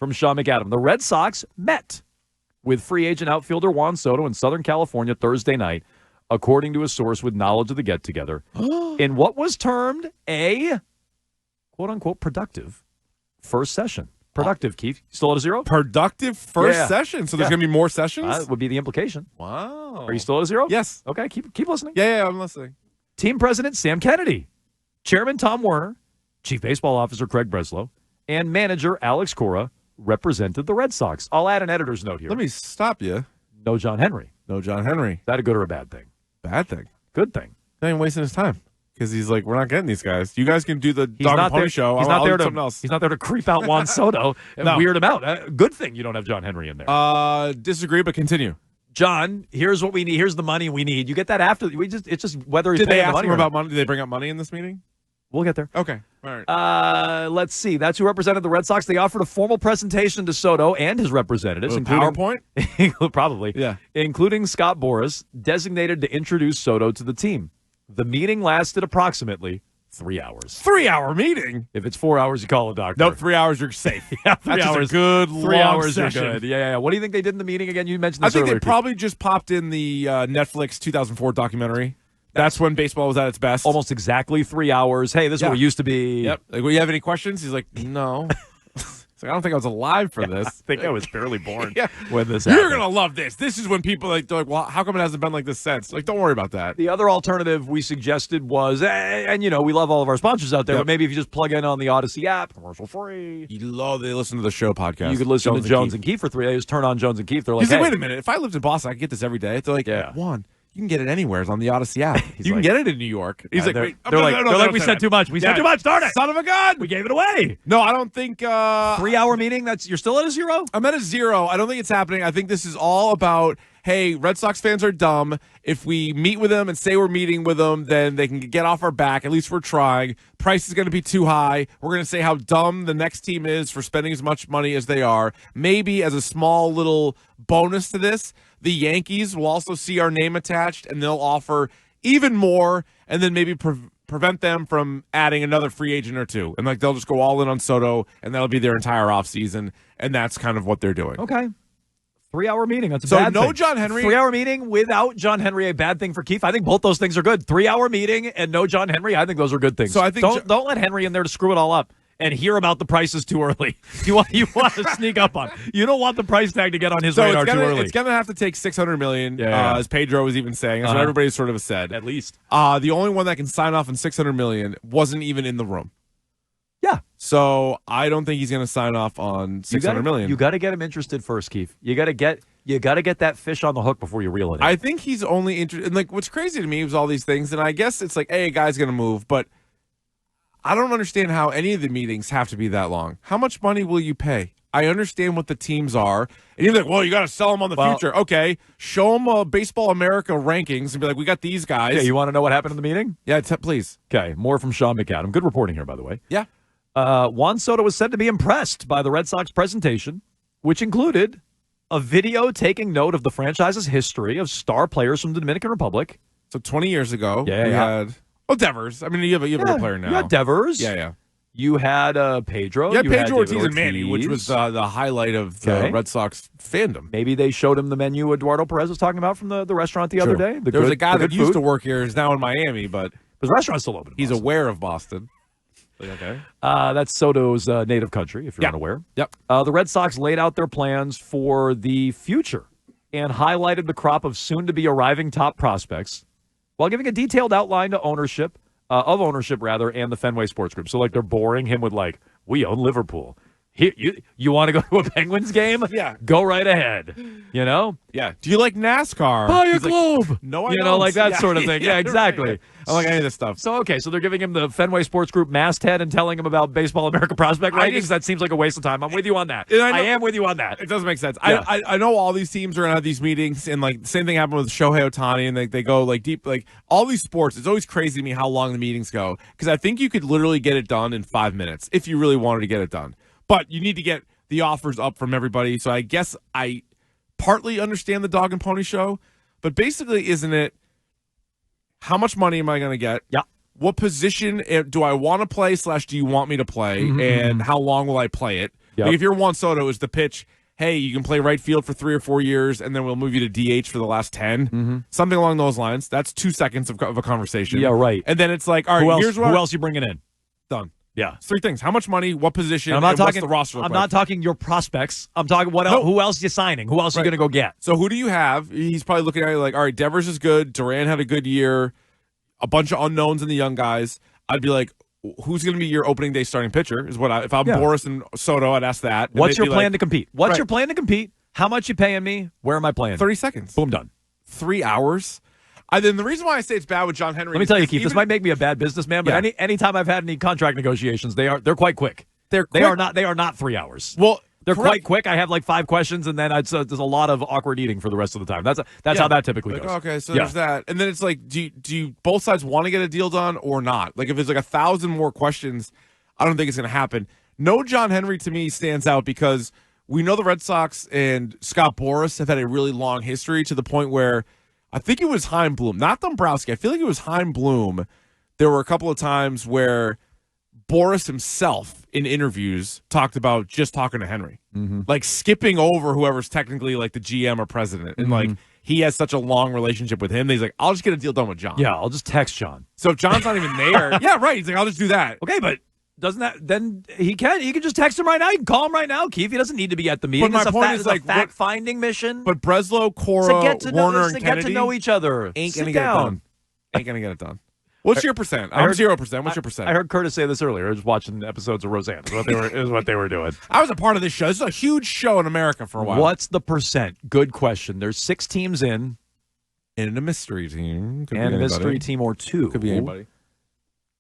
from Sean McAdam. The Red Sox met with free agent outfielder Juan Soto in Southern California Thursday night, according to a source with knowledge of the get-together, in what was termed a quote-unquote productive first session. Productive, Keefe. Still at a 0? Productive first session. So there's going to be more sessions? Would be the implication. Wow. Are you still at a 0? Yes. Okay, keep listening. Yeah, I'm listening. Team president Sam Kennedy, chairman Tom Werner, chief baseball officer Craig Breslow, and manager Alex Cora represented the Red Sox. I'll add an editor's note here. Let me stop you. No John Henry. No John Henry. Is that a good or a bad thing? Bad thing. Good thing. Not even wasting his time. Because he's like, we're not getting these guys. You guys can do the He's dog not and pony there, show. He's I'll not there do to something else. He's not there to creep out Juan Soto and weird him out. Good thing you don't have John Henry in there. Disagree, but continue. John, here's what we need. Here's the money we need. You get that after. It's just whether he's Did paying they the ask money him or about not. money? Did they bring up money in this meeting? We'll get there. Okay. All right. Let's see. That's who represented the Red Sox. They offered a formal presentation to Soto and his representatives, including PowerPoint? probably. Yeah. Including Scott Boras, designated to introduce Soto to the team. The meeting lasted approximately 3 hours. 3 hour meeting? If it's 4 hours, you call a doctor. Nope, 3 hours, you're safe. Yeah, 3 That's hours. Just a good 3 long hours session. are good. Yeah. What do you think they did in the meeting again? You mentioned I this think earlier. they probably just popped in the Netflix 2004 documentary. That's when baseball was at its best. Almost exactly 3 hours. Hey, this is what it used to be. Yep. Like, well, you have any questions? He's like, no. He's like, I don't think I was alive for this. I think I was barely born Yeah. when this happened. You're going to love this. This is when people they're like, well, how come it hasn't been like this since? Like, don't worry about that. The other alternative we suggested was, and we love all of our sponsors out there, but maybe if you just plug in on the Odyssey app, commercial free. You love they listen to the show podcast. You could listen to Jones and Keefe for 3 days, turn on Jones and Keefe. They're like, He's like, wait a minute. If I lived in Boston, I could get this every day. They're like, Juan, you can get it anywhere. It's on the Odyssey app. You can get it in New York. He's like, wait. They're like, we said too much. We said too much. Darn it. Son of a gun. We gave it away. No, I don't think. 3 hour meeting. You're still at a 0? I'm at a 0. I don't think it's happening. I think this is all about, hey, Red Sox fans are dumb. If we meet with them and say we're meeting with them, then they can get off our back. At least we're trying. Price is going to be too high. We're going to say how dumb the next team is for spending as much money as they are. Maybe as a small little bonus to this, the Yankees will also see our name attached, and they'll offer even more, and then maybe prevent them from adding another free agent or two. And they'll just go all in on Soto, and that'll be their entire offseason, and that's kind of what they're doing. Okay. 3 hour meeting. That's a bad thing. So no John Henry. 3 hour meeting without John Henry, a bad thing for Keefe. I think both those things are good. 3 hour meeting and no John Henry. I think those are good things. So I think don't let Henry in there to screw it all up and hear about the prices too early. You want to sneak up on. You don't want the price tag to get on his radar too early. It's going to have to take $600 million, as Pedro was even saying. That's what everybody sort of said. At least. The only one that can sign off on $600 million wasn't even in the room. Yeah. So I don't think he's going to sign off on $600 million. You got to get him interested first, Keefe. You got to get that fish on the hook before you reel it in. I think he's only interested. And what's crazy to me was all these things, and I guess it's like, hey, a guy's going to move, but I don't understand how any of the meetings have to be that long. How much money will you pay? I understand what the teams are. And you're like, well, you got to sell them on the future. Okay, show them Baseball America rankings and be like, we got these guys. Yeah, you want to know what happened in the meeting? Yeah, please. Okay, more from Sean McAdam. Good reporting here, by the way. Yeah. Juan Soto was said to be impressed by the Red Sox presentation, which included a video taking note of the franchise's history of star players from the Dominican Republic. So 20 years ago, we had Devers. I mean, you have a good player now. You had Devers. Yeah. You had Pedro. You had Pedro had Ortiz and Manny, which was the highlight of the Red Sox fandom. Maybe they showed him the menu Eduardo Perez was talking about from the restaurant the other day. There was a guy that used to work here, is now in Miami, but the restaurant's still open. He's aware of Boston. Okay. That's Soto's native country, if you're unaware. Yep. The Red Sox laid out their plans for the future and highlighted the crop of soon-to-be arriving top prospects while giving a detailed outline to ownership, and the Fenway Sports Group. So, they're boring him with, we own Liverpool. You want to go to a Penguins game? Yeah. Go right ahead. You know? Yeah. Do you like NASCAR? Buy a Globe. No, I don't. You know, that sort of thing. Yeah, exactly. Right. I don't like any of this stuff. So, okay, so they're giving him the Fenway Sports Group masthead and telling him about Baseball America prospect rankings. That seems like a waste of time. I'm with you on that. I am with you on that. It doesn't make sense. Yeah. I know all these teams are going to have these meetings, and the same thing happened with Shohei Ohtani, and they go deep. All these sports, it's always crazy to me how long the meetings go, because I think you could literally get it done in 5 minutes if you really wanted to get it done. But you need to get the offers up from everybody. So I guess I partly understand the dog and pony show, but basically, isn't it, how much money am I going to get? Yeah. What position do I want to play / do you want me to play? Mm-hmm. And how long will I play it? Yep. Like if you're Juan Soto, is the pitch, hey, you can play right field for 3 or 4 years, and then we'll move you to DH for the last 10. Something along those lines. That's 2 seconds of a conversation. Yeah, right. And then it's like, all right, here's what who else you bringing in? done. Yeah. It's 3 things. How much money, what position, And I'm not and talking what's the roster look I'm like? not talking your prospects. I'm talking who else you signing? Who else are you going to go get? So who do you have? He's probably looking at it like, all right, Devers is good. Duran had a good year. A bunch of unknowns in the young guys. I'd be like, who's going to be your opening day starting pitcher? Is what if I'm Boris and Soto, I'd ask that. And What's they'd your be plan like, to compete? What's Right. your plan to compete? How much you paying me? Where am I playing? 30 seconds. Boom, done. 3 hours. Then the reason why I say it's bad with John Henry. Let me tell you, is Keith, this even- might make me a bad businessman, but Yeah. any time I've had any contract negotiations, they're quite quick. They're They quick. are not 3 hours. Well, They're correct. quite quick. I have like 5 questions, and then there's a lot of awkward eating for the rest of the time. That's how that typically Like, goes. okay, so Yeah. there's that, and then it's like, do you both sides want to get a deal done or not? Like, if there's like 1,000 more questions, I don't think it's going to happen. No, John Henry to me stands out because we know the Red Sox and Scott Boras have had a really long history to the point where I think it was Chaim Bloom, not Dombrowski. I feel like it was Chaim Bloom. There were a couple of times where Boras himself in interviews talked about just talking to Henry, like skipping over whoever's technically like the GM or president. And like he has such a long relationship with him that he's like, I'll just get a deal done with John. Yeah, I'll just text John. So if John's not even there, yeah, right. He's like, I'll just do that. Okay, but doesn't that then he can just text him right now? You can call him right now, Keefe. He doesn't need to be at the meeting. my point is, it's like, a fact finding mission. But Breslow, It's Cora, a get to know, Warner, it's and a get Kennedy to know each other. ain't Sit gonna get it down. done. Ain't gonna get it done. What's your percent? I I'm heard- 0%. What's your percent? I heard Curtis say this earlier. I was watching episodes of Roseanne. Is what they were doing. I was a part of this show. This is a huge show in America for a while. What's the percent? Good question. There's 6 teams in, In a mystery team. Could be and a anybody. mystery team or 2. Could be anybody.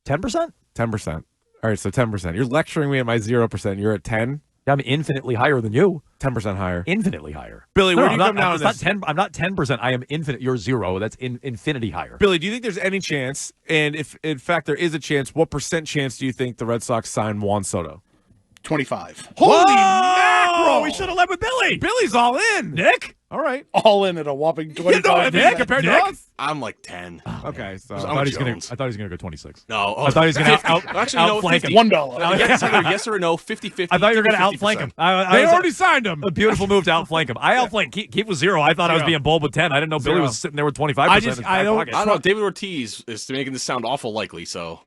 10%? 10%. All right, so 10%. You're lecturing me at my 0%. You're at 10. I'm infinitely higher than you. 10% higher. Infinitely higher. Billy, where do you I'm come not, down on it's not this? 10. I'm not 10%. I am infinite. You're 0. That's infinity higher. Billy, do you think there's any chance, and if in fact there is a chance, what percent chance do you think the Red Sox sign Juan Soto? 25. Holy mackerel! We should have led with Billy. Billy's all in. Nick? All right. All in at a whopping 25. Nick, compared to us? I'm like 10. Okay, so I'm I thought he Jones. was going to go 26. No. I thought he was going to Actually, no, outflank 50. him. $1. Yes, either yes or no, 50-50. I thought you were going to 50%. outflank him. they already signed him. A beautiful move to outflank him. I outflanked. Keefe was 0. I thought I was 0. being bold with 10. I didn't know Billy 0. was sitting there with 25%. I in just- his I back don't- pocket. I don't know. David Ortiz is making this sound awful likely, so.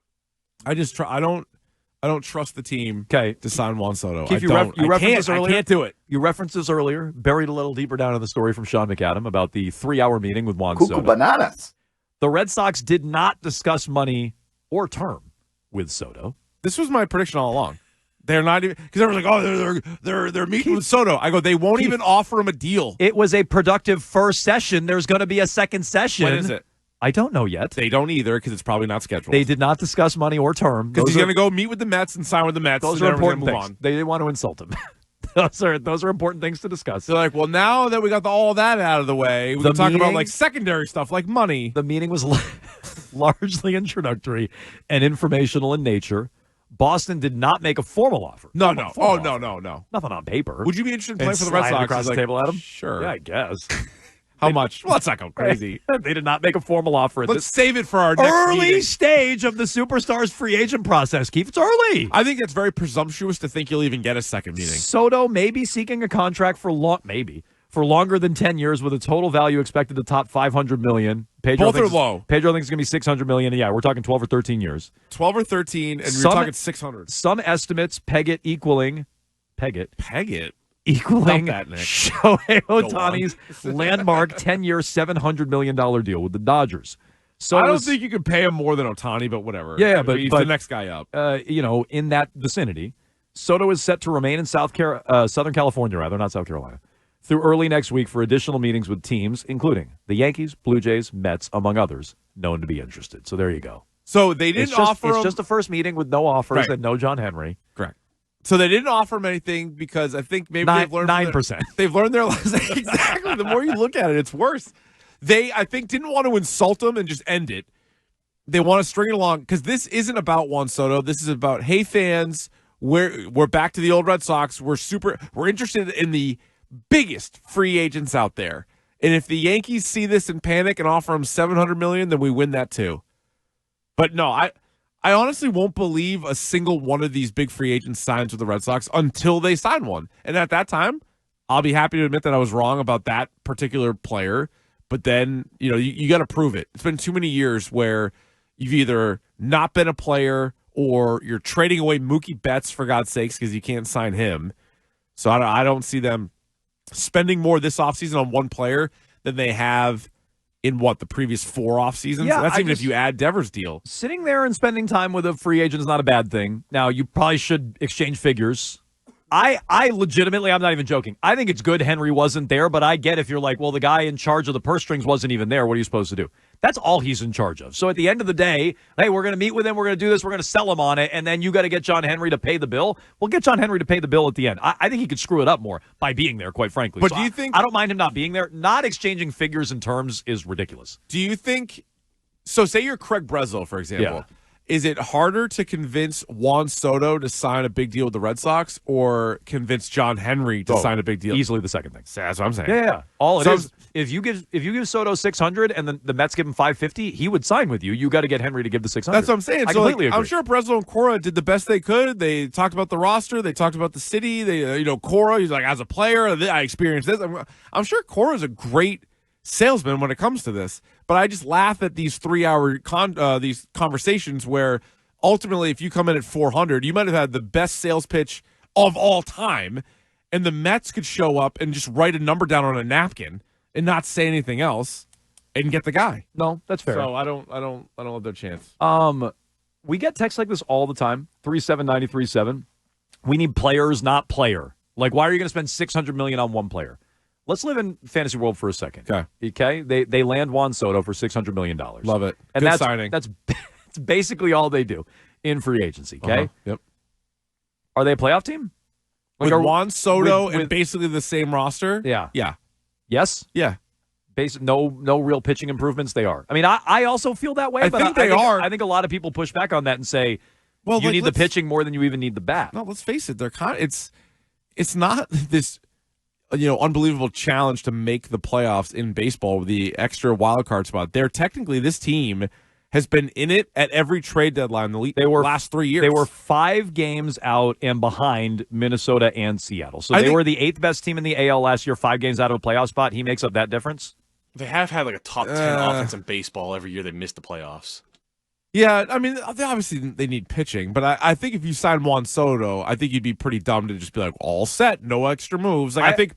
I just try. I don't trust the team. Okay. To sign Juan Soto. Keith, I don't. you I referenced can't. this earlier. I can't do it. You referenced this earlier, buried a little deeper down in the story from Sean McAdam about the 3-hour meeting with Juan Cuckoo Soto. bananas. The Red Sox did not discuss money or term with Soto. This was my prediction all along. They're not even because everyone's like, oh, they're meeting with Soto. I go, they won't even offer him a deal. It was a productive first session. There's going to be a second session. When is it? I don't know yet. They don't either because it's probably not scheduled. They did not discuss money or term. Because he's Those are- going to go meet with the Mets and sign with the Mets. Those and are then everyone's important gonna things. move on. They didn't want to insult him. those are important things to discuss. They're like, well, now that we got all that out of the way, we The can talk about meeting- like secondary stuff like money. The meeting was largely introductory and informational in nature. Boston did not make a formal offer. No. Not a Oh, formal no, offer. no, no. Nothing on paper. Would you be interested in And playing for the Red slide it Sox? across He's the like, table at him? Sure. Yeah, I guess. How much? Well, that's not going crazy. They did not make a formal offer at Let's this save it for our next early meeting. stage of the Superstars free agent process. Keith, it's early. I think it's very presumptuous to think you'll even get a second meeting. Soto may be seeking a contract for longer than 10 years with a total value expected to top $500 million. Pedro Both are thinks- low. Pedro thinks it's going to be $600 million. Yeah, we're talking 12 or 13 years. 12 or 13, and Some- we're talking 600. Some estimates peg it equaling Peg it. equaling Dump that, Nick. Shohei Ohtani's landmark 10-year, $700 million deal with the Dodgers. So I don't think you could pay him more than Ohtani, but whatever. Yeah, but- he's but- the next guy up. in that vicinity. Soto is set to remain in Southern California, not South Carolina, through early next week for additional meetings with teams, including the Yankees, Blue Jays, Mets, among others, known to be interested. So there you go. So they didn't offer him. It's just a first meeting with no offers Right. and no John Henry. Correct. So they didn't offer him anything because I think maybe they've learned 9%. They've learned their lesson. Exactly. The more you look at it, it's worse. They, I think, didn't want to insult him and just end it. They want to string it along because this isn't about Juan Soto. This is about, hey, fans, we're back to the old Red Sox. We're interested in the biggest free agents out there. And if the Yankees see this and panic and offer him $700 million, then we win that too. But no, I honestly won't believe a single one of these big free agents signs with the Red Sox until they sign one. And at that time, I'll be happy to admit that I was wrong about that particular player. But then, you got to prove it. It's been too many years where you've either not been a player or you're trading away Mookie Betts, for God's sakes, because you can't sign him. So I don't see them spending more this offseason on one player than they have in the previous 4 off seasons. Yeah, that's even if you add Devers' deal. Sitting there and spending time with a free agent is not a bad thing. Now, you probably should exchange figures. I legitimately, I'm not even joking. I think it's good Henry wasn't there, but I get if you're like, well, the guy in charge of the purse strings wasn't even there. What are you supposed to do? That's all he's in charge of. So at the end of the day, hey, we're going to meet with him. We're going to do this. We're going to sell him on it. And then you got to get John Henry to pay the bill. Well, get John Henry to pay the bill at the end. I think he could screw it up more by being there, quite frankly. But so do you think... I don't mind him not being there. Not exchanging figures and terms is ridiculous. Do you think... So say you're Craig Breslow, for example. Yeah. Is it harder to convince Juan Soto to sign a big deal with the Red Sox or convince John Henry to sign a big deal? Easily the second thing. That's what I'm saying. Yeah. All it is, if you give Soto 600 and then the Mets give him 550, he would sign with you. You got to get Henry to give the 600. That's what I'm saying. I so completely agree. I'm sure Breslow and Cora did the best they could. They talked about the roster. They talked about the city. They, Cora, he's like, as a player, I experienced this. I'm sure Cora's a great salesman when it comes to this. But I just laugh at these 3-hour these conversations where ultimately, if you come in at 400, you might have had the best sales pitch of all time, and the Mets could show up and just write a number down on a napkin and not say anything else and get the guy. No, that's fair. So I don't have their chance. We get texts like this all the time. 37937. We need players, not player. Like, why are you going to spend $600 million on one player? Let's live in fantasy world for a second. Okay. They land Juan Soto for $600 million. Love it. And Good that's signing. That's basically all they do in free agency. Okay. Uh-huh. Yep. Are they a playoff team? With Juan Soto with and basically the same roster? Yeah. Yeah. Yes? Yeah. No real pitching improvements. They are. I mean, I also feel that way. I but think they are. I think a lot of people push back on that and say, well, you need the pitching more than you even need the bat. No, let's face it. They're it's not this unbelievable challenge to make the playoffs in baseball with the extra wild card spot. This team has been in it at every trade deadline the last 3 years. They were 5 games out and behind Minnesota and Seattle. So they were the 8th best team in the AL last year, 5 games out of a playoff spot. He makes up that difference. They have had like a top 10 offense in baseball every year they missed the playoffs. Yeah, I mean, they need pitching, but I think if you sign Juan Soto, I think you'd be pretty dumb to just be like, all set, no extra moves. Like, I think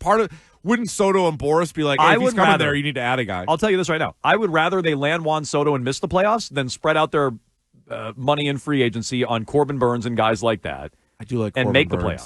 wouldn't Soto and Boris be like, hey, if he's coming there, you need to add a guy? I'll tell you this right now. I would rather they land Juan Soto and miss the playoffs than spread out their money in free agency on Corbin Burns and guys like that. I do like and Corbin make Burns. the playoffs.